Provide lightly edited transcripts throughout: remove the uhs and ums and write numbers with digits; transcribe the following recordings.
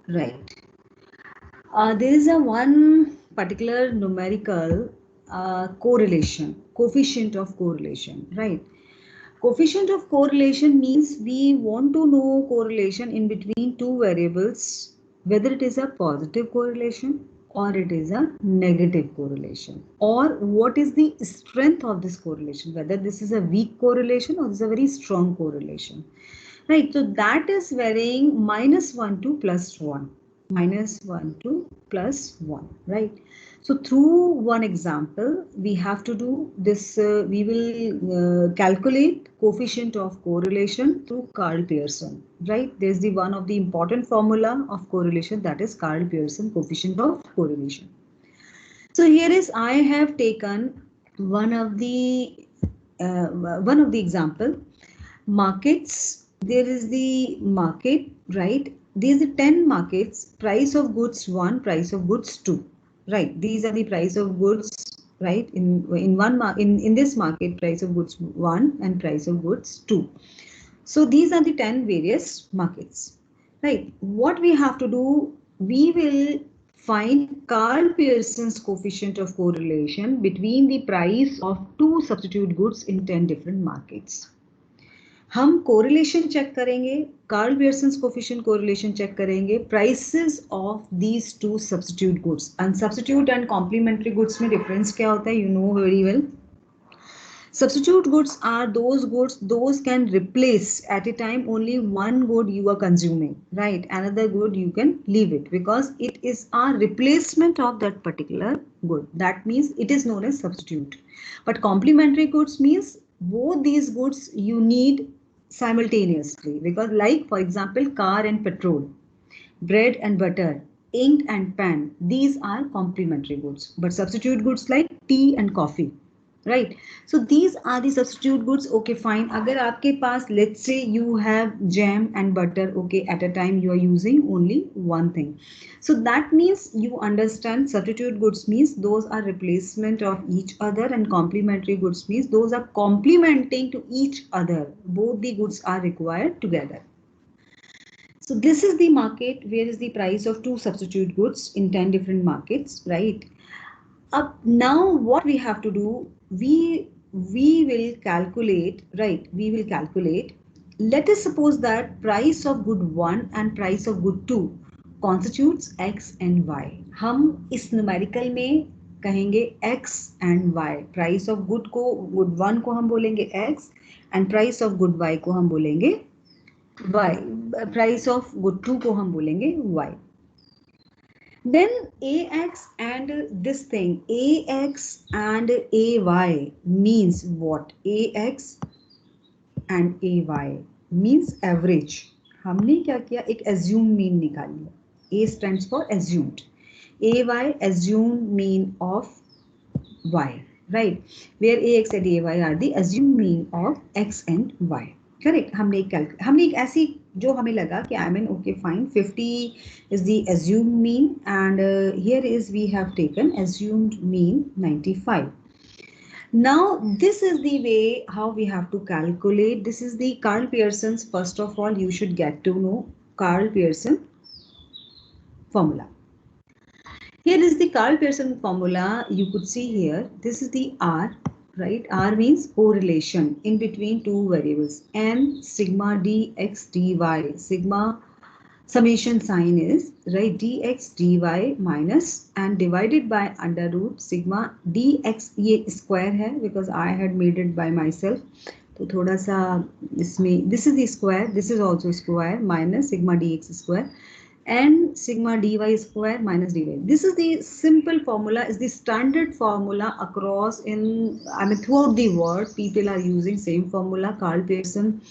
Right. There is a one particular numerical correlation, coefficient of correlation, right? Coefficient of correlation means we want to know correlation in between two variables, whether it is a positive correlation or it is a negative correlation, or what is the strength of this correlation, whether this is a weak correlation or this is a very strong correlation. Right, so that is varying -1 to +1, -1 to +1, right? So through one example, we have to do this, we will calculate coefficient of correlation through Karl Pearson, right? There's the one of the important formula of correlation, that is Karl Pearson coefficient of correlation. So here is, I have taken one of the example markets. There is the market, right? These are 10 markets, price of goods 1, price of goods 2, right? These are the price of goods, right? In this market, price of goods 1 and price of goods 2. So these are the 10 various markets, right? What we have to do, we will find Karl Pearson's coefficient of correlation between the price of two substitute goods in 10 different markets. हम correlation check करेंगे, Karl Pearson coefficient correlation check करेंगे, prices of these two substitute goods. And substitute and complementary goods में difference क्या होता है, you know very well. Substitute goods are those goods those can replace at a time only one good you are consuming, right? Another good you can leave it because it is a replacement of that particular good. That means it is known as substitute. But complementary goods means both these goods you need simultaneously, because like for example car and petrol, bread and butter, ink and pen, these are complementary goods. But substitute goods like tea and coffee, right? So these are the substitute goods. Okay, fine. Agar aapke paas, let's say you have jam and butter, okay, at a time you are using only one thing. So that means you understand substitute goods means those are replacement of each other, and complementary goods means those are complementing to each other. Both the goods are required together. So this is the market where is the price of two substitute goods in 10 different markets, right? Now what we have to do, we will calculate, right? We will calculate. Let us suppose that price of good 1 and price of good 2 constitutes x and y. हम इस numerical में कहेंगे x and y. Price of good 1 को हम बोलेंगे x and price of good y को हम बोलेंगे y. Price of good 2 को हम बोलेंगे y. Then ax and this thing, ax and ay means what? Ax and ay means average. हमने क्या किया, एक assumed mean निकाल लिया. A stands for assumed. Ay assumed mean of y, right? Where ax and ay are the assumed mean of x and y. Correct. हमने एक ऐसी जो हमें लगा कि I mean okay fine 50 is the assumed mean, and here is we have taken assumed mean 95. Now this is the way how we have to calculate. This is the Karl Pearson's, first of all you should get to know Karl Pearson formula. Here is the Karl Pearson formula. You could see here, this is the R, right? R means correlation in between two variables, and sigma dx dy. Sigma summation sign is, right, dx dy minus and divided by under root sigma dx. ये square है because I had made it by myself, तो थोड़ा सा इसमें, this is the square, this is also square, minus sigma dx square and sigma dy square minus dy. This is the simple formula, is the standard formula across in, I mean throughout the world people are using same formula, Karl Pearson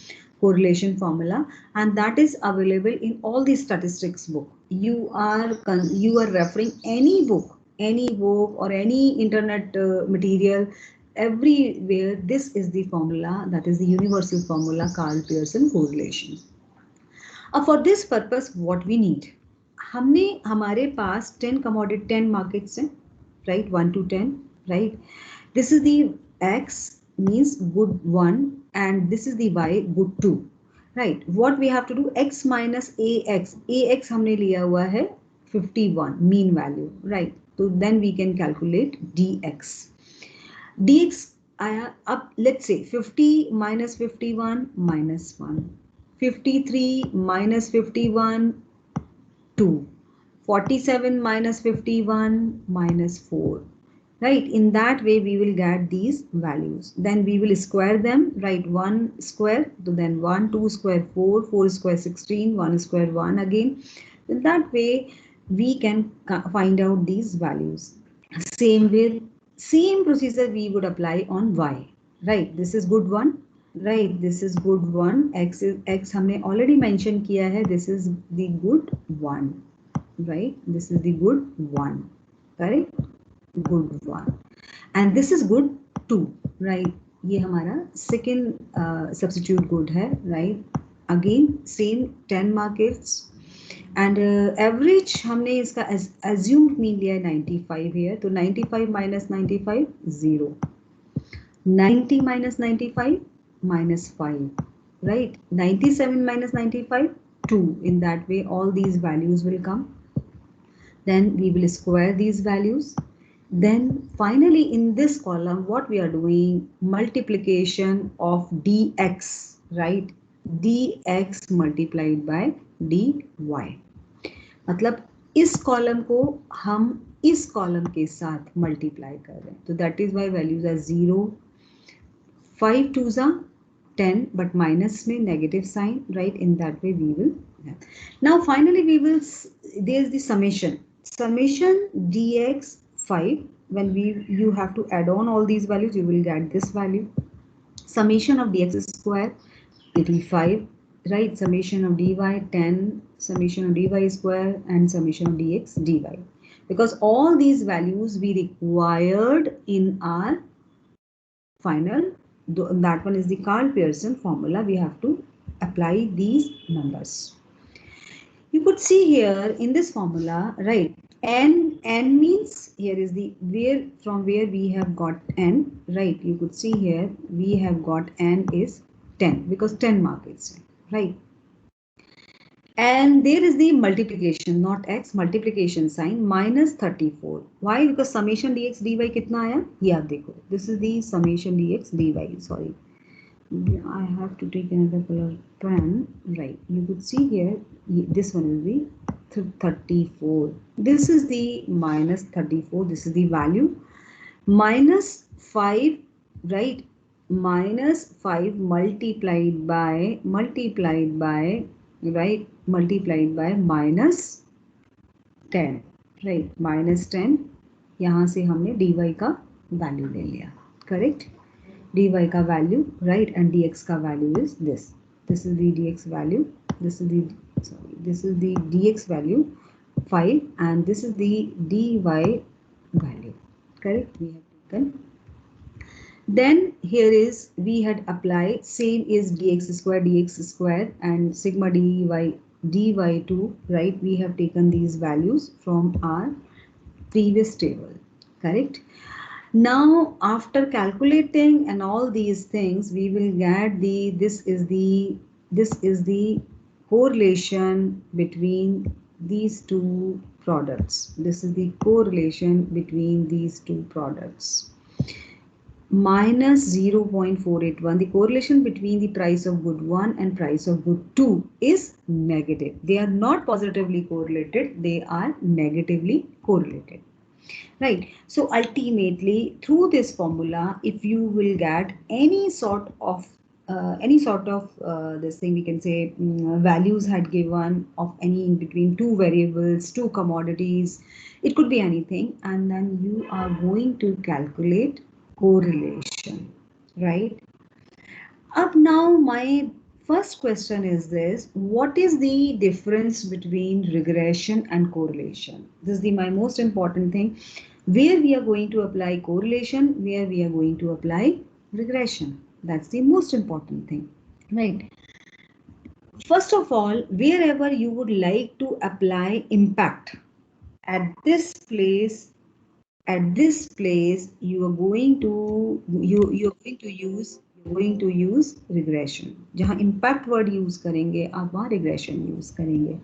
correlation formula, and that is available in all the statistics book. You are referring any book or any internet material, everywhere this is the formula, that is the universal formula, Karl Pearson correlation. अब for this purpose what we need, हमने हमारे पास 10 commodity 10 markets हैं, right? 1 to 10, right? This is the x means good 1 and this is the y good 2, right? What we have to do, x minus ax हमने लिया हुआ है 51 mean value, right? So then we can calculate dx. dx आया, अब let's say 50 minus 51 minus 1, 53 minus 51 2, 47 minus 51 minus 4. Right, in that way we will get these values. Then we will square them, right? 1 square, so then 1, 2 square 4, 4 square 16, 1 square 1 again. In that way we can find out these values. Same procedure we would apply on y, right? This is good one, right? This is good one. X हमने already mention किया है, this is the good one, right? This is the good one, correct? Good one, and this is good 2, right? ये हमारा second substitute good है, right? Again same 10 markets, and average हमने इसका assumed mean लिया है 95 here, तो 95 minus 95 0, 90 minus 95 minus 5, right? 97 minus 95 2. In that way all these values will come. Then we will square these values. Then finally in this column what we are doing, multiplication of dx, right? dx multiplied by dy, मतलब इस column को हम इस column के साथ multiply कर रहे हैं, तो that is why values are 0, 5 2s are 10, but minus में negative sign, right? In that way we will have. Now finally we will, there's the summation dx 5. When you have to add on all these values, you will get this value. Summation of dx square 85, right? Summation of dy 10, summation of dy square, and summation of dx dy, because all these values we required in our final, that one is the Karl Pearson formula. We have to apply these numbers. You could see here in this formula, right? N means, here is the where, from where we have got n, right? You could see here we have got n is 10 because 10 markets, right? And there is the multiplication, not x, multiplication sign, minus 34. Why? Because summation dx dy कितना आया ये आप देखो. This is the summation dx dy. Sorry, I have to take another color pen, right? You could see here this one is the 34. This is the minus 34. This is the value. Minus 5, right? Minus 5 multiplied by right, multiplied by minus 10, right? Minus 10, यहाँ से हमने dy का value ले लिया, correct? dy का value, right? And dx का value is this. This is the dx value. This is the, sorry, this is the dx value 5, and this is the dy value, correct? We have taken. Then here is, we had applied same is dx square and sigma dy2, right? We have taken these values from our previous table, correct? Now after calculating and all these things, we will get the, this is the correlation between these two products. This is the correlation between these two products. Minus 0.481. The correlation between the price of good 1 and price of good 2 is negative. They are not positively correlated, they are negatively correlated, right? So ultimately through this formula, if you will get any sort of this thing, we can say values had given of any in between two variables, two commodities, it could be anything, and then you are going to calculate correlation, right? Up now my first question is this: what is the difference between regression and correlation? This is my most important thing, where we are going to apply correlation, where we are going to apply regression. That's the most important thing, right? First of all, wherever you would like to apply impact, at this place you are going to you're going to use going to use regression. जहाँ impact word use करेंगे आप वहाँ regression use करेंगे.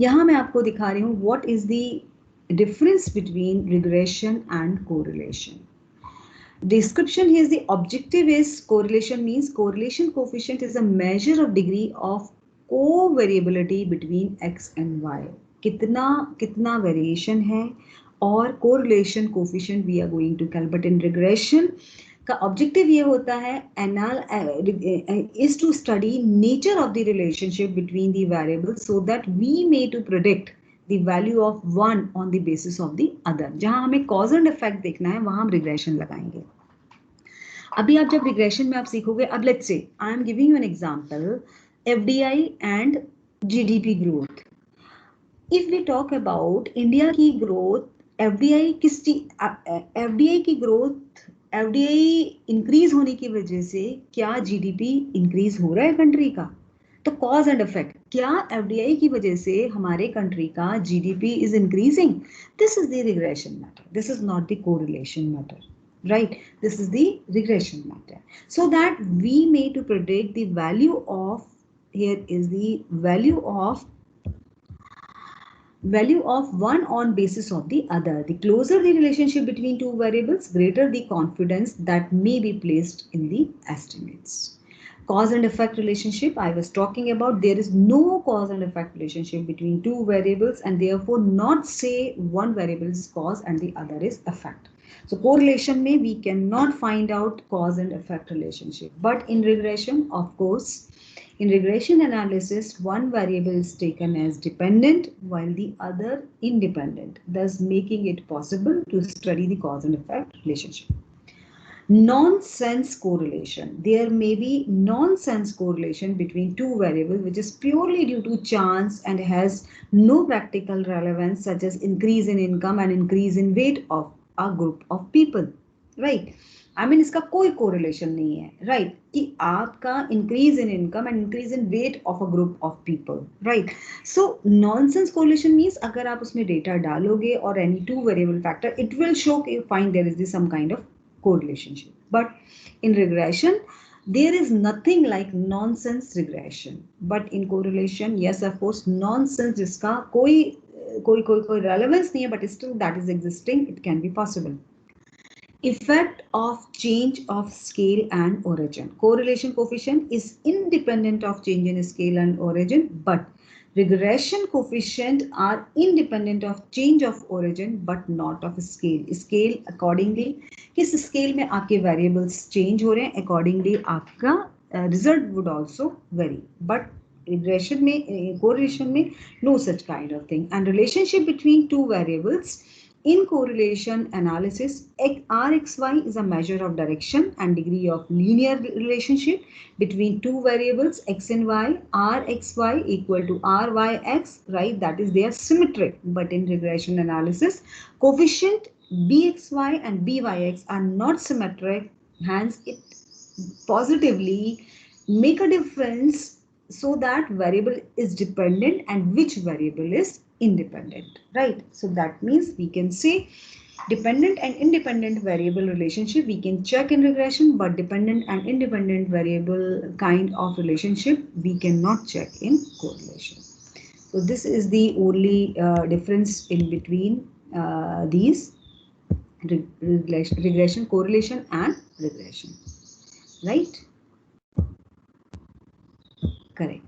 यहाँ मैं आपको दिखा रही हूँ what is the difference between regression and correlation. Description here is the objective is correlation means correlation coefficient is a measure of degree of covariability between x and y. कितना variation है और correlation coefficient we are going to calculate. But in regression का objective ये होता है is to study nature of the relationship between the variables so that we may to predict the value of one on the basis of the other. जहाँ हमें cause and effect देखना है वहाँ हम regression लगाएंगे. अभी आप जब regression में आप सीखोगे, अब let's say I am giving you an example, FDI and GDP growth. If we talk about India की growth, FDI की growth, FDI increase होने की वजह से क्या GDP increase हो रहा है कंट्री का? तो cause and effect, क्या FDI की वजह से हमारे कंट्री का GDP is increasing? This is the regression matter. This is not the correlation matter, right? This is the regression matter. So that we may to predict the value of, here is the value of one on basis of the other. The closer the relationship between two variables, greater the confidence that may be placed in the estimates. Cause and effect relationship I was talking about, there is no cause and effect relationship between two variables and therefore not say one variable is cause and the other is effect. So correlation में we cannot find out cause and effect relationship. But in regression, of course, in regression analysis, one variable is taken as dependent while the other independent, thus making it possible to study the cause and effect relationship. Nonsense correlation. There may be nonsense correlation between two variables which is purely due to chance and has no practical relevance, such as increase in income and increase in weight of a group of people, right? I mean इसका कोई correlation नहीं है, right? कि आपका increase in income and increase in weight of a group of people, right? So nonsense correlation means अगर आप उसमें data डालोगे और any two variable factor, it will show you find there is some kind of correlation. But in regression, there is nothing like nonsense regression. But in correlation, yes, of course, nonsense जिसका कोई relevance नहीं है, but still that is existing, it can be possible. Effect of change of scale and origin. Correlation coefficient is independent of change in scale and origin, but regression coefficient are independent of change of origin but not of scale. Scale accordingly, किस scale में आपके variables change हो रहे हैं, accordingly आपका result would also vary. But regression में, correlation में no such kind of thing. And relationship between two variables. In correlation analysis, Rxy is a measure of direction and degree of linear relationship between two variables x and y. Rxy equal to Ryx, right? That is, they are symmetric. But in regression analysis, coefficient Bxy and Byx are not symmetric. Hence, it positively make a difference so that variable is dependent and which variable is independent, right? So that means we can say dependent and independent variable relationship we can check in regression, but dependent and independent variable kind of relationship we cannot check in correlation. So this is the only difference in between these regression, correlation and regression, right? Correct.